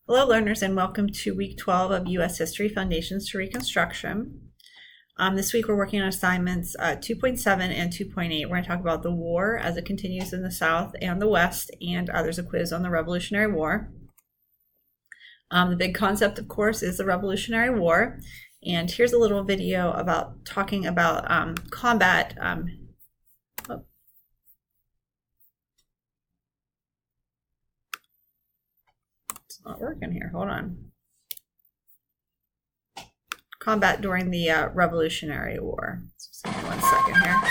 Hello learners, and welcome to week 12 of U.S. History Foundations to Reconstruction. This week we're working on assignments 2.7 and 2.8. We're going to talk about the war as it continues in the South and the West, and there's a quiz on the Revolutionary War. The big concept, of course, is the Revolutionary War, and here's a little video about talking about combat. It's not working here. Hold on. Combat during the Revolutionary War. Just give me 1 second here.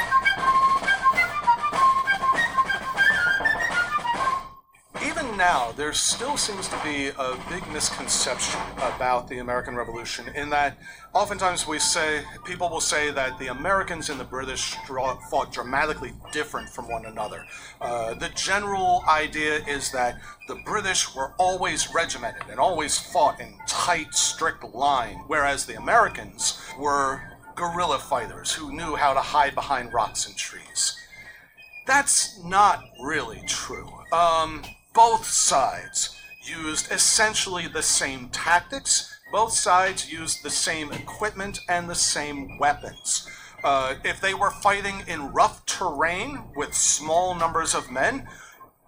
Even now, there still seems to be a big misconception about the American Revolution in that oftentimes people will say that the Americans and the British fought dramatically different from one another. The general idea is that the British were always regimented and always fought in tight, strict line, whereas the Americans were guerrilla fighters who knew how to hide behind rocks and trees. That's not really true. Both sides used essentially the same tactics. Both sides used the same equipment and the same weapons. If they were fighting in rough terrain with small numbers of men,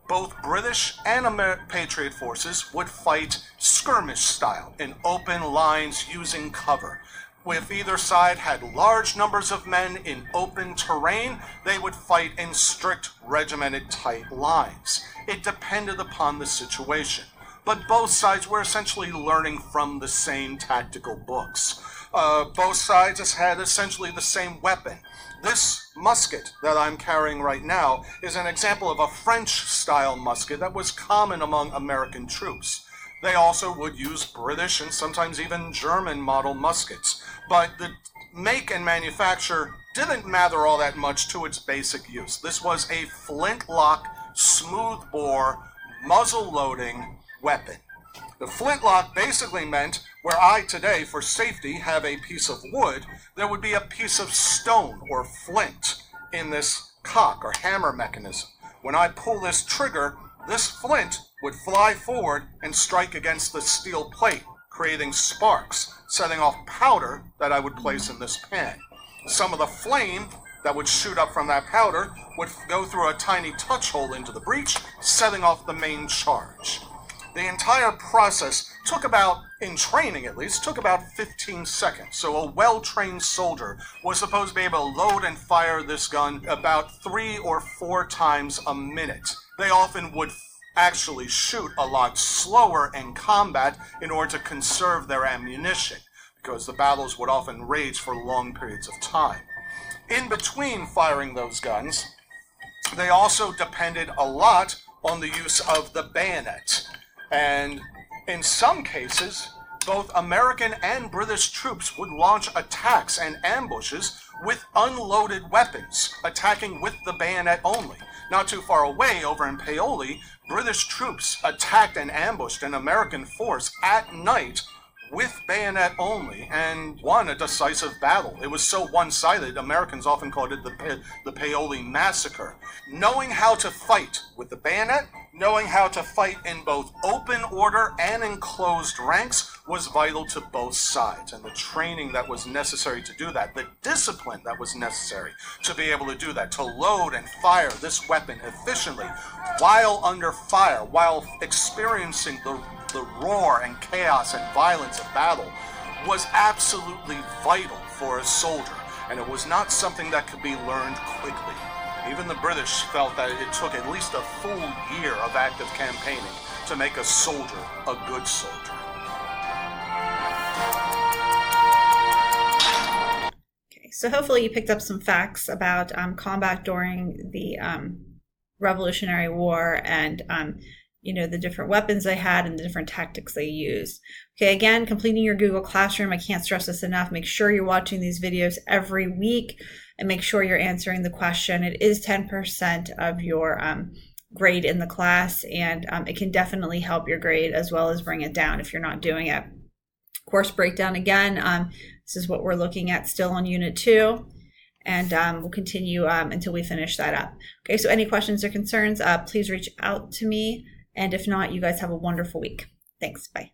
both British and Patriot forces would fight skirmish style in open lines using cover. If either side had large numbers of men in open terrain, they would fight in strict regimented tight lines. It depended upon the situation. But both sides were essentially learning from the same tactical books. Both sides had essentially the same weapon. This musket that I'm carrying right now is an example of a French-style musket that was common among American troops. They also would use British and sometimes even German model muskets, but the make and manufacture didn't matter all that much to its basic use. This was a flintlock, smooth-bore, muzzle-loading weapon. The flintlock basically meant where I today, for safety, have a piece of wood, there would be a piece of stone or flint in this cock or hammer mechanism. When I pull this trigger, this flint would fly forward and strike against the steel plate, creating sparks, setting off powder that I would place in this pan. Some of the flame that would shoot up from that powder would go through a tiny touch hole into the breech, setting off the main charge. The entire process took about, in training at least, took about 15 seconds. So a well-trained soldier was supposed to be able to load and fire this gun about 3 or 4 times a minute. They often would actually shoot a lot slower in combat in order to conserve their ammunition, because the battles would often rage for long periods of time. In between firing those guns, they also depended a lot on the use of the bayonet. And in some cases, both American and British troops would launch attacks and ambushes with unloaded weapons, attacking with the bayonet only. Not too far away, over in Paoli, British troops attacked and ambushed an American force at night with bayonet only and won a decisive battle. It was so one-sided, Americans often called it the Paoli Massacre. Knowing how to fight with the bayonet, knowing how to fight in both open order and in closed ranks was vital to both sides, and the training that was necessary to do that, the discipline that was necessary to be able to do that, to load and fire this weapon efficiently while under fire, while experiencing the roar and chaos and violence of battle, was absolutely vital for a soldier, and it was not something that could be learned quickly. Even the British felt that it took at least a full year of active campaigning to make a soldier a good soldier. Okay, so hopefully you picked up some facts about combat during the Revolutionary War and the different weapons they had and the different tactics they used. Okay, again, completing your Google Classroom. I can't stress this enough. Make sure you're watching these videos every week and make sure you're answering the question. It is 10% of your grade in the class, and it can definitely help your grade as well as bring it down if you're not doing it. Course breakdown again. This is what we're looking at still on Unit 2. And we'll continue until we finish that up. Okay, so any questions or concerns, please reach out to me. And if not, you guys have a wonderful week. Thanks. Bye.